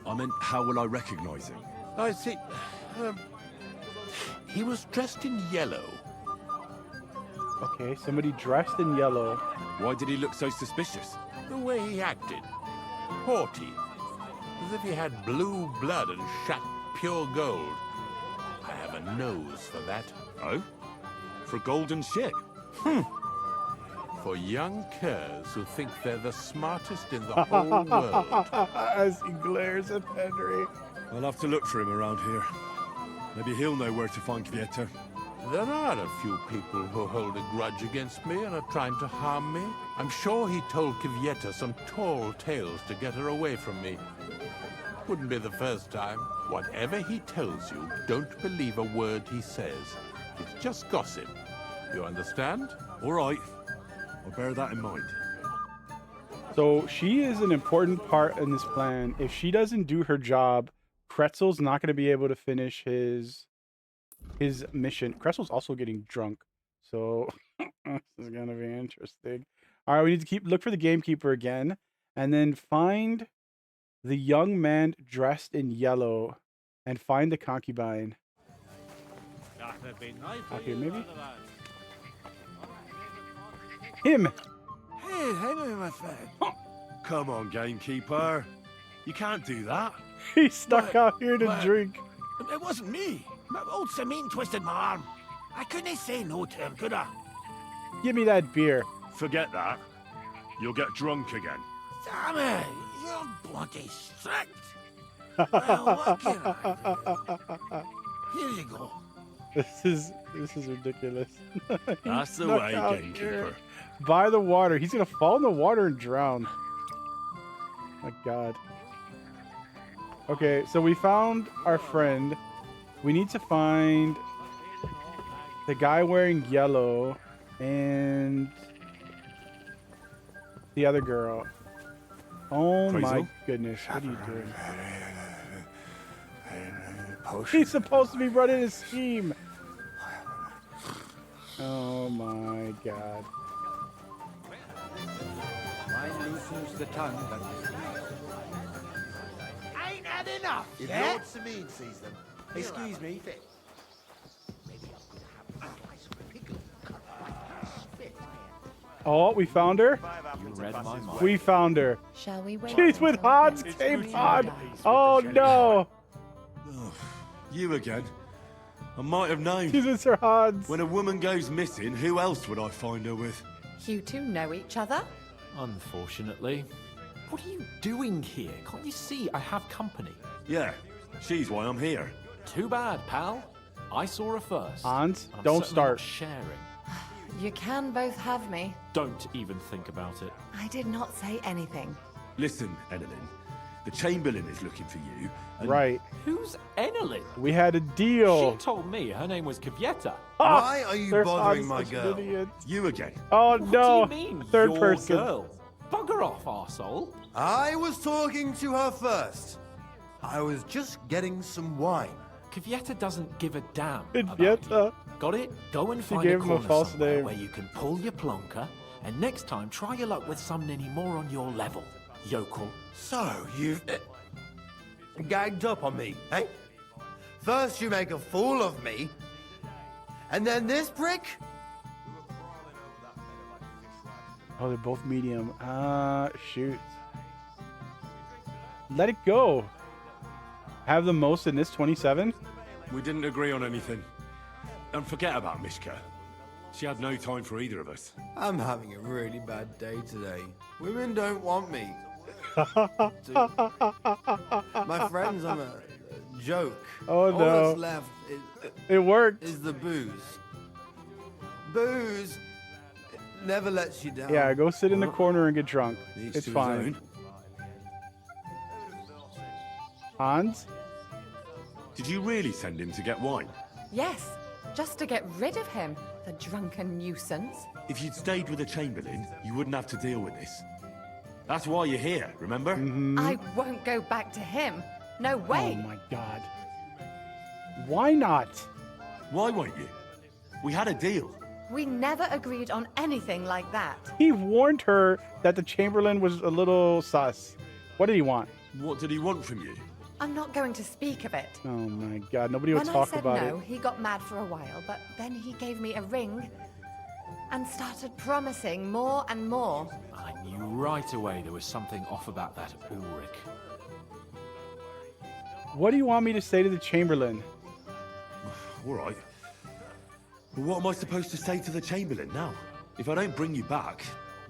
I meant, how will I recognize him? I see. He was dressed in yellow. Okay, somebody dressed in yellow. Why did he look so suspicious? The way he acted. Haughty. As if he had blue blood and shot pure gold. I have a nose for that. Oh? For a golden ship? For young curs who think they're the smartest in the whole world. As he glares at Henry. I'll have to look for him around here. Maybe he'll know where to find Kvyetta. There are a few people who hold a grudge against me and are trying to harm me. I'm sure he told Kvyetta some tall tales to get her away from me. Wouldn't be the first time. Whatever he tells you, don't believe a word he says. It's just gossip. You understand? All right. I'll bear that in mind. So she is an important part in this plan. If she doesn't do her job, Kretzel's not going to be able to finish his mission. Kretzel's also getting drunk, so this is going to be interesting. All right, we need to look for the gamekeeper again, and then find the young man dressed in yellow, and find the concubine. Out here, maybe. Him. Hey, hang on, my friend. Come on, gamekeeper. You can't do that. He's stuck out here to drink. It wasn't me. Old Samine twisted my arm. I couldn't say no to him, could I? Give me that beer. Forget that. You'll get drunk again. Damn it! You're bloody strict. Well, what can I do? Here you go. This is ridiculous. That's the way, gamekeeper. By the water. He's gonna fall in the water and drown. My God. Okay, so we found our friend. We need to find the guy wearing yellow and the other girl. Oh my goodness, what are you doing? He's supposed to be running a scheme. Oh my god. Wine loosens the tongue, but Ain't had enough if yet? Lord Sameen sees them, excuse me. Oh, we found her. You read my mind. We found her. Shall we wait? She's with until Hans. it's Came time Han. to die? Oh no. Oh, you again. I might have known. She's with Sir Hans. When a woman goes missing, who else would I find her with? You two know each other? Unfortunately. What are you doing here? Can't you see I have company? Yeah, she's why I'm here. Too bad, pal. I saw her first. Hans, and I'm don't certainly not start. sharing. You can both have me. Don't even think about it. I did not say anything. Listen, Enelin, the Chamberlain is looking for you. And Right. Who's Enelin? We had a deal. She told me her name was Kvyetta. Why are you Sir bothering Hans, my such an girl? idiot. You again. Oh What no. do you mean, Third your person. girl? Bugger off, arsehole. I was talking to her first. I was just getting some wine. Kvyetta doesn't give a damn about Kvyetta. you. Got it? Go and She find a gave him a corner false somewhere name. where you can pull your plonker, and next time try your luck with somebody more on your level, yokel. So, you've gagged up on me, eh? First you make a fool of me, and then this prick? Oh, they're both medium. Shoot. Let it go. Have the most in this 27? We didn't agree on anything. And forget about Mishka. She had no time for either of us. I'm having a really bad day today. Women don't want me. My friends, I'm a joke. Oh, All no. that's left It worked. is the booze. Booze never lets you down. Yeah, go sit in the corner and get drunk. Each It's to his fine. own. Hans? Did you really send him to get wine? Yes, just to get rid of him, the drunken nuisance. If you'd stayed with the Chamberlain, you wouldn't have to deal with this. That's why you're here, remember? I won't go back to him. No way. Oh my god. Why not? Why won't you? We had a deal. We never agreed on anything like that. He warned her that the Chamberlain was a little sus. What did he want? What did he want from you? I'm not going to speak of it. Oh my god, nobody would When I talk said about no, it. he got mad for a while, but then he gave me a ring and started promising more and more. I knew right away there was something off about that Ulrich. What do you want me to say to the Chamberlain? All right. Well, what am I supposed to say to the Chamberlain now? If I don't bring you back,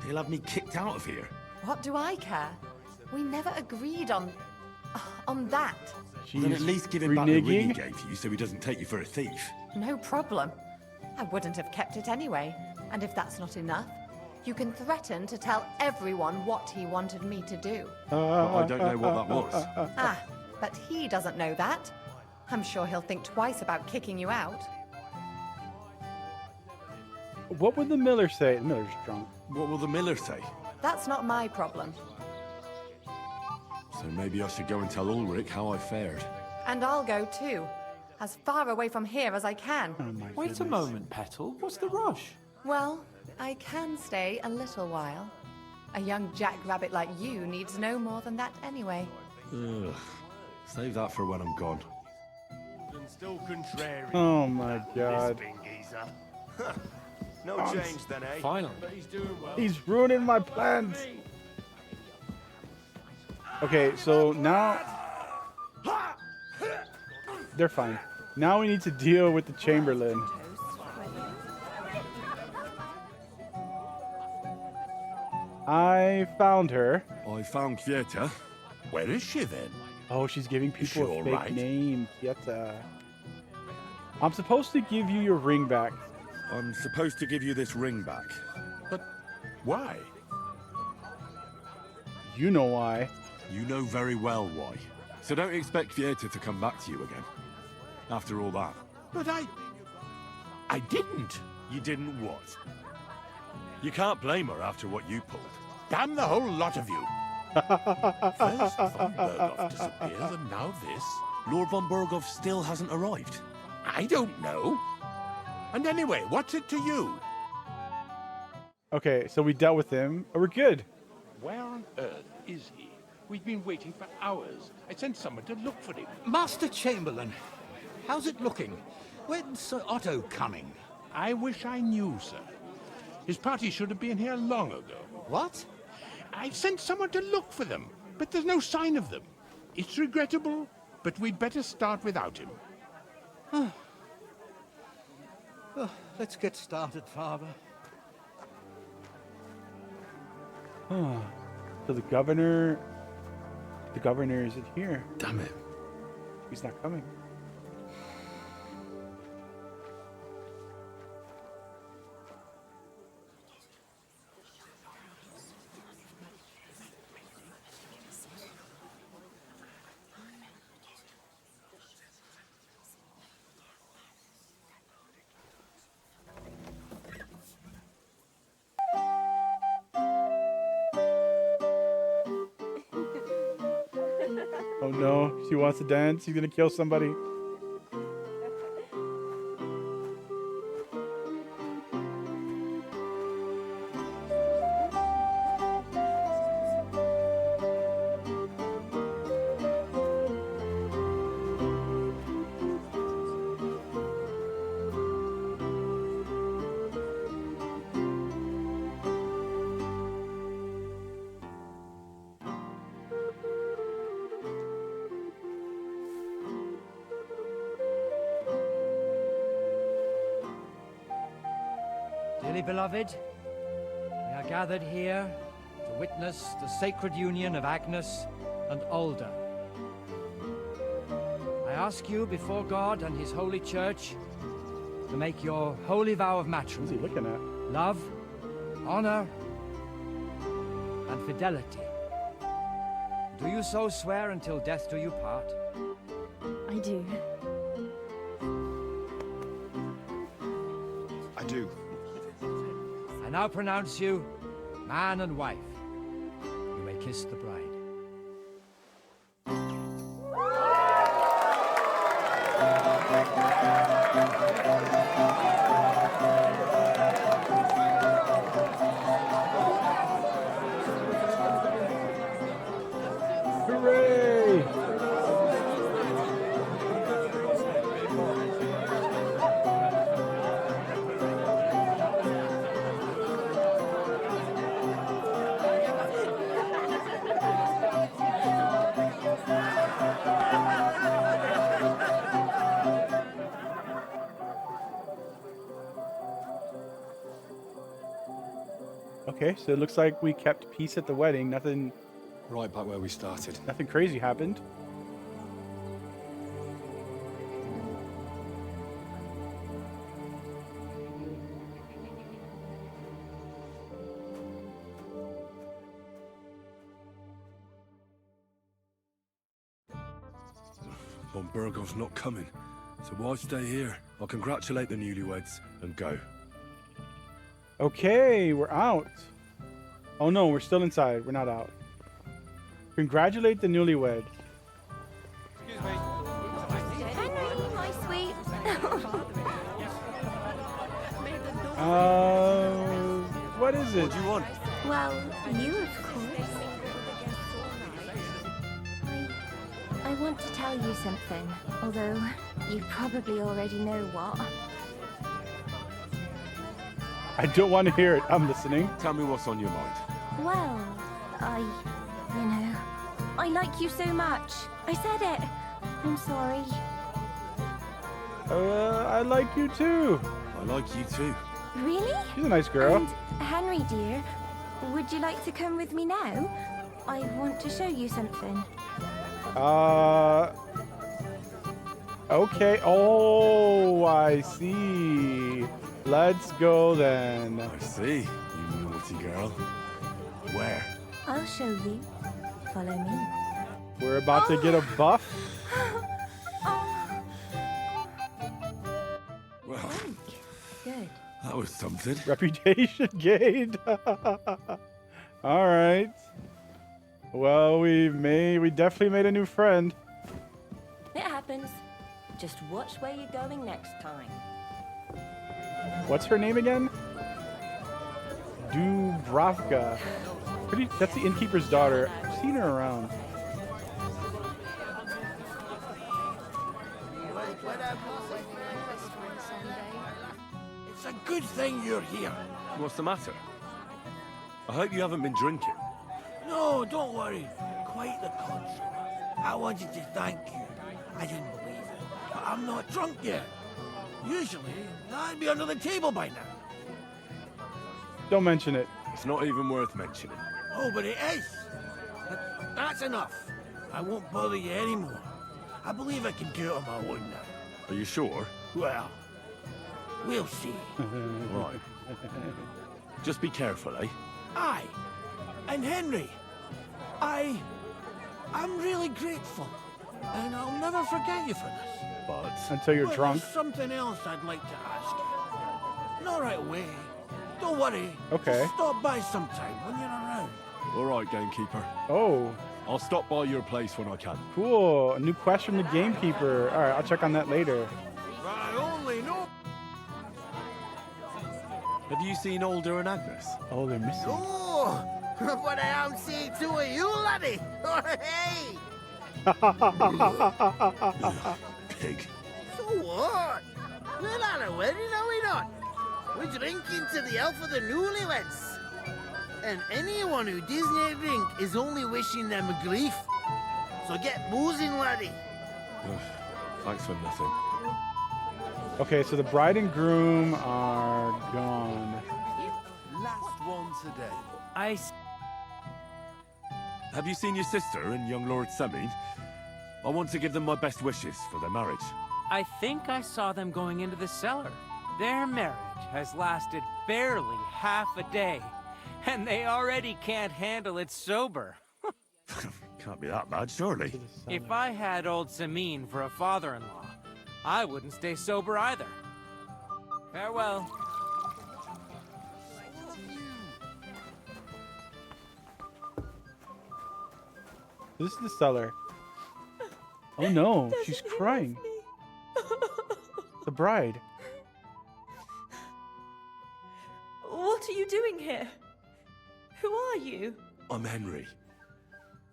he'll have me kicked out of here. What do I care? We never agreed on that. Then at least give him back the ring he reneging? gave you so he doesn't take you for a thief. No problem. I wouldn't have kept it anyway. And if that's not enough, you can threaten to tell everyone what he wanted me to do. But I don't know what that was. Ah, but he doesn't know that. I'm sure he'll think twice about kicking you out. What would the Miller say? The Miller's drunk. What will the Miller say? That's not my problem. So maybe I should go and tell Ulrich how I fared. And I'll go too. As far away from here as I can. Wait a moment, Petal. What's the rush? Well, I can stay a little while. A young jackrabbit like you needs no more than that anyway. Ugh. Save that for when I'm gone. Still contrary. Oh my god. No Hans. change then, eh? Finally. He's doing well. He's ruining my plans. Okay, so now they're fine. Now we need to deal with the Chamberlain. I found her. I found Kvyetta. Where is she then? Oh, she's giving Is she people a all fake right? name. Kieta. I'm supposed to give you your ring back. I'm supposed to give you this ring back. But why? You know why. You know very well why. So don't expect Kvyetta to come back to you again. After all that. But I didn't. You didn't what? You can't blame her after what you pulled. Damn the whole lot of you. First von Berghoff disappears and now this. Lord von Berghoff still hasn't arrived. I don't know. And anyway, what's it to you? Okay, so we dealt with him. Oh, we're good. Where on earth is he? We've been waiting for hours. I sent someone to look for him. Master Chamberlain, how's it looking? When's Sir Otto coming? I wish I knew, sir. His party should have been here long ago. What? I sent someone to look for them, but there's no sign of them. It's regrettable, but we'd better start without him. Let's get started, Father. So the governor isn't here. Damn it. He's not coming. Oh no, she wants to dance. He's gonna kill somebody. Dearly beloved, we are gathered here to witness the sacred union of Agnes and Alda. I ask you before God and His holy church to make your holy vow of matrimony. What's he looking at? Love, honor, and fidelity. Do you so swear until death do you part? I do. I do. I now pronounce you man and wife. You may kiss the bride. Hooray! Okay, so it looks like we kept peace at the wedding. Nothing Right back where we started. crazy happened. Von Berghoff's not coming, so why stay here? I'll congratulate the newlyweds and go. Okay, we're out. Oh no, we're still inside. We're not out. Congratulate the newlyweds. Henry, my sweet. What is it? What do you want? Well, you, of course. I want to tell you something, although you probably already know what. I don't want to hear it. I'm listening. Tell me what's on your mind. Well, I like you so much. I said it. I'm sorry. I like you too. I like you too. Really? She's a nice girl. And Henry, dear, would you like to come with me now? I want to show you something. Okay. Oh, I see. Let's go then. I see, you naughty girl. Where? I'll show you. Follow me. We're about to get a buff. That was something. Reputation gained. All right. Well, we definitely made a new friend. It happens. Just watch where you're going next time. What's her name again? Dubravka. That's the innkeeper's daughter. I've seen her around. It's a good thing you're here. What's the matter? I hope you haven't been drinking. No, don't worry. Quite the contrary. I wanted to thank you. I didn't believe it, but I'm not drunk yet. Usually, I'd be under the table by now. Don't mention it. It's not even worth mentioning. Oh, but it is. That's enough. I won't bother you anymore. I believe I can do it on my own now. Are you sure? Well, we'll see. Right. Just be careful, eh? Aye. And Henry, I'm really grateful. And I'll never forget you for this. But... Until you're But drunk. there's something else I'd like to ask you. Not right away. Don't worry. Okay. Just stop by sometime when you're around. All right, gamekeeper. Oh. I'll stop by your place when I can. Cool. A new quest from the gamekeeper. All right, I'll check on that later. I only know. Have you seen Alder and Agnes? Oh, they're missing. Oh, but I am seeing two of you, laddie. Hey. Pig. So what? We're at a wedding, are we not? We're drinking to the health of the newlyweds. And anyone who doesn't drink is only wishing them a grief. So get boozing, laddie. Thanks for nothing. Okay, so the bride and groom are gone. Last one today. Have you seen your sister and young Lord Semin? I want to give them my best wishes for their marriage. I think I saw them going into the cellar. Their marriage has lasted barely half a day, and they already can't handle it sober. Can't be that bad, surely. If I had old Samin for a father-in-law, I wouldn't stay sober either. Farewell. This is the cellar. Oh no, she's crying. The bride. What are you doing here? Who are you? I'm Henry.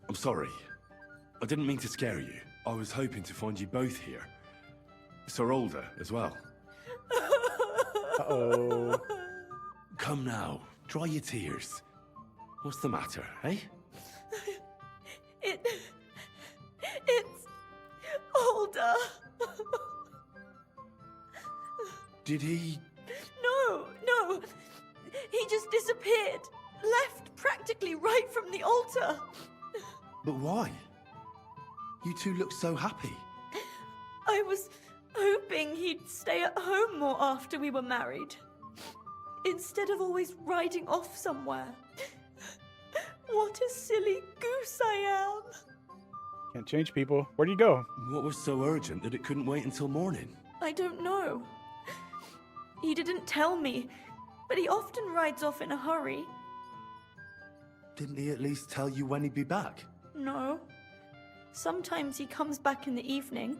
I'm sorry. I didn't mean to scare you. I was hoping to find you both here. Sir Alder as well. Uh-oh. Come now, dry your tears. What's the matter, eh? It's Alder. Did he... No. He just disappeared. Left practically right from the altar. But why? You two look so happy. I was hoping he'd stay at home more after we were married. Instead of always riding off somewhere. What a silly goose I am. Can't change people. Where do you go? What was so urgent that it couldn't wait until morning? I don't know. He didn't tell me, but he often rides off in a hurry. Didn't he at least tell you when he'd be back? No. Sometimes he comes back in the evening.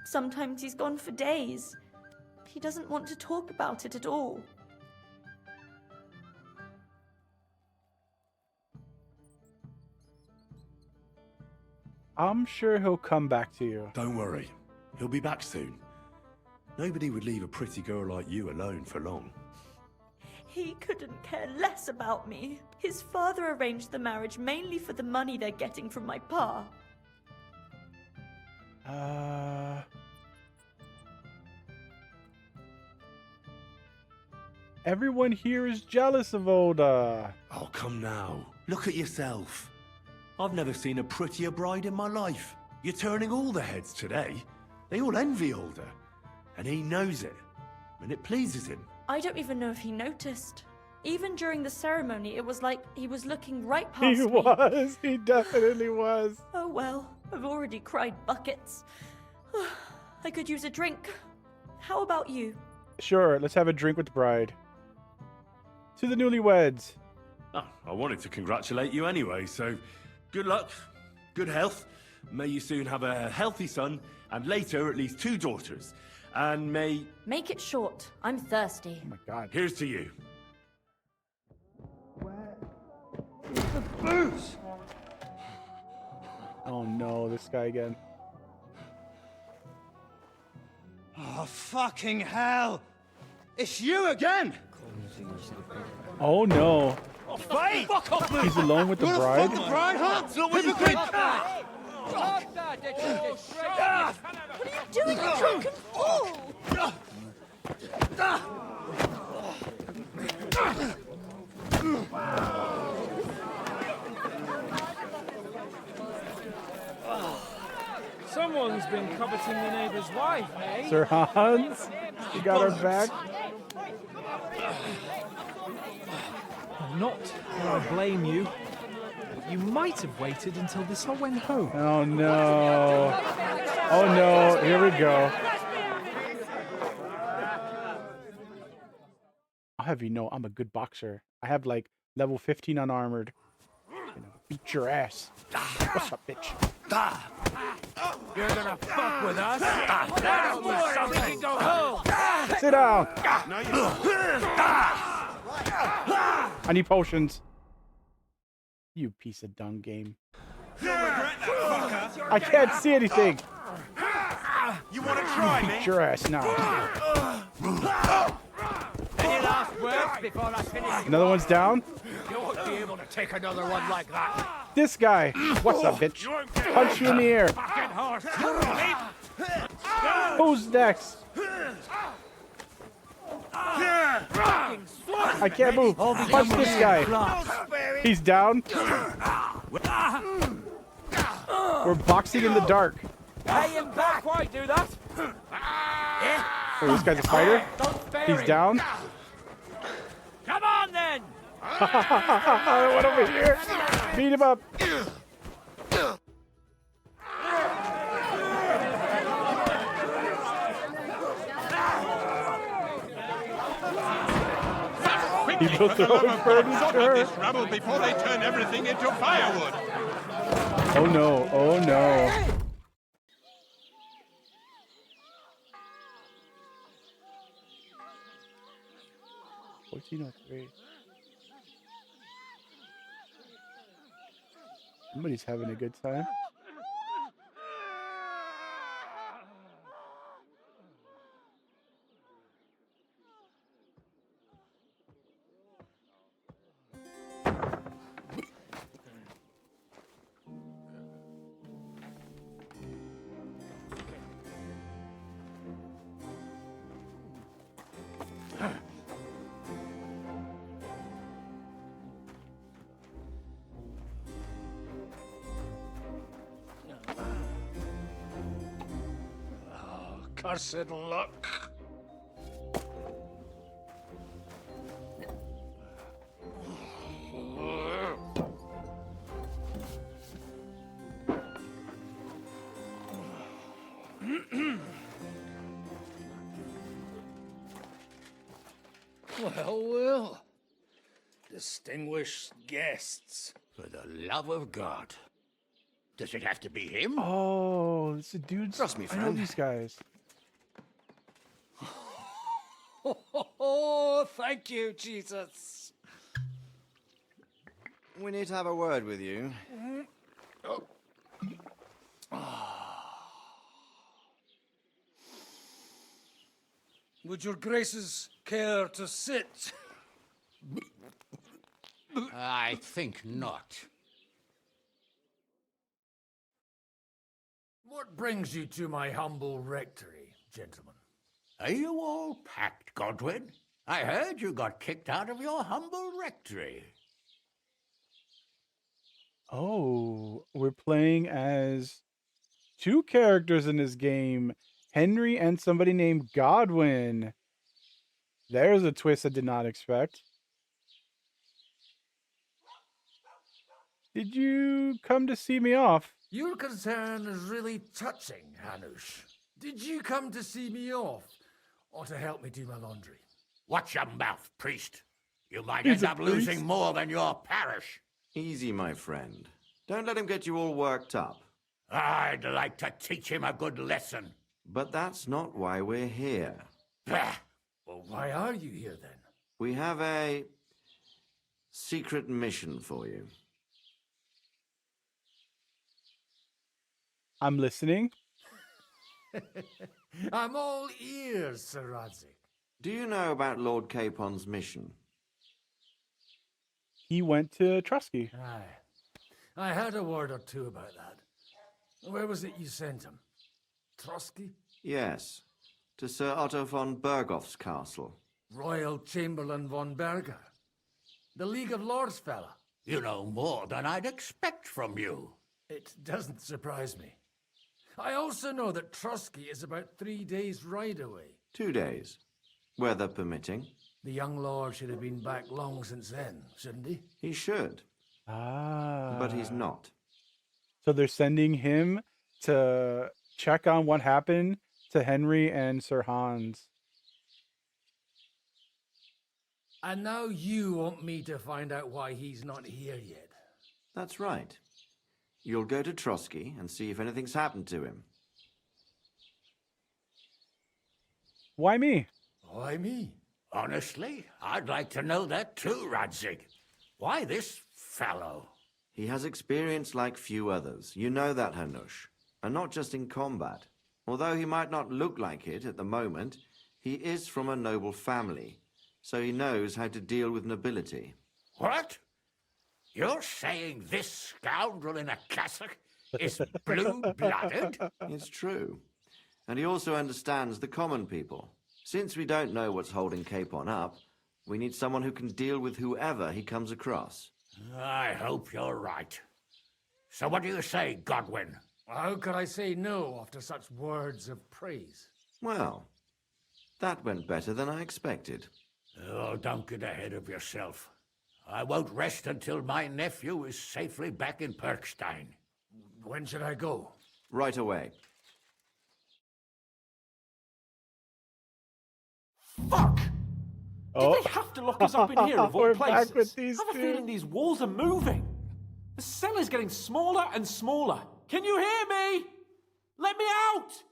Sometimes he's gone for days. He doesn't want to talk about it at all. I'm sure he'll come back to you. Don't worry. He'll be back soon. Nobody would leave a pretty girl like you alone for long. He couldn't care less about me. His father arranged the marriage mainly for the money they're getting from my pa. Everyone here is jealous of Oda. Oh, come now. Look at yourself. I've never seen a prettier bride in my life. You're turning all the heads today. They all envy Alder. And he knows it. And it pleases him. I don't even know if he noticed. Even during the ceremony, it was like he was looking right past me. He was. He definitely was. Oh well, I've already cried buckets. I could use a drink. How about you? Sure, let's have a drink with the bride. to the newlyweds. Oh, I wanted to congratulate you anyway, so good luck, good health. May you soon have a healthy son, and later at least 2 daughters. And may... Make it short. I'm thirsty. Oh my god. Here's to you. The booze! Oh no, this guy again. Oh, fucking hell! It's you again! Oh no. Oh, fight! Fuck off, mate! He's alone with the bride? Fuck the bride, huh? Hypocrite! What are you doing, you drunken fool? Someone's been coveting the neighbor's wife, eh? Sir Hans, you got our back. Not that I blame you. You might have waited until this all went home. Oh no. Oh no, here we go. I'll have you know I'm a good boxer. I have like level 15 unarmored. You know, beat your ass. What's up, bitch? You're gonna fuck with us? That was something. We can go home. Sit down. I need potions. You piece of dung game. I can't see anything. You want to try me? Beat your ass now. Any last words before I finish? Another one's down. You won't be able to take another one like that. This guy. What's up, bitch? Punch you in the ear. Fucking horse. Who's next? I can't move. Punch this guy. He's down. We're boxing in the dark. Pay him back. Why do that? Oh, this guy's a fighter. He's down. Come on then. What over here? Beat him up. People throwing furniture. This rubble before they turn everything into firewood. Oh no, oh no. $14.03. Somebody's having a good time. Cursed luck. Well. Distinguished guests. For the love of God. Does it have to be him? Oh, it's a dude. Trust me, I know friend. these guys. Oh, thank you, Jesus. We need to have a word with you. Would your graces care to sit? I think not. What brings you to my humble rectory, gentlemen? Are you all packed, Godwin? I heard you got kicked out of your humble rectory. Oh, we're playing as 2 characters in this game. Henry and somebody named Godwin. There's a twist I did not expect. Did you come to see me off? Your concern is really touching, Hanush. Did you come to see me off, or to help me do my laundry? Watch your mouth, priest. You might He's end a up priest. losing more than your parish. Easy, my friend. Don't let him get you all worked up. I'd like to teach him a good lesson. But that's not why we're here. Bah! Well, why are you here then? We have a secret mission for you. I'm listening. I'm all ears, Sir Rodzik. Do you know about Lord Capon's mission? He went to Trusky. Aye. I heard a word or two about that. Where was it you sent him? Trotsky? Yes, to Sir Otto von Bergoff's castle. Royal Chamberlain von Berger. The League of Lords fella. You know more than I'd expect from you. It doesn't surprise me. I also know that Trotsky is about 3 days' ride away. 2 days, weather permitting. The young lord should have been back long since then, shouldn't he? He should. But he's not. So they're sending him to check on what happened to Henry and Sir Hans. And now you want me to find out why he's not here yet. That's right. You'll go to Trotsky and see if anything's happened to him. Why me? Why me? Honestly, I'd like to know that too, Radzig. Why this fellow? He has experience like few others. You know that, Hanush. And not just in combat. Although he might not look like it at the moment, he is from a noble family, so he knows how to deal with nobility. What? You're saying this scoundrel in a cassock is blue-blooded? It's true. And he also understands the common people. Since we don't know what's holding Capon up, we need someone who can deal with whoever he comes across. I hope you're right. So what do you say, Godwin? How could I say no after such words of praise? Well, that went better than I expected. Oh, don't get ahead of yourself. I won't rest until my nephew is safely back in Perkstein. When should I go? Right away. Fuck! Oh. Did they have to lock us up in here of all We're places? back with these I have a two. feeling these walls are moving. The cell is getting smaller and smaller. Can you hear me? Let me out!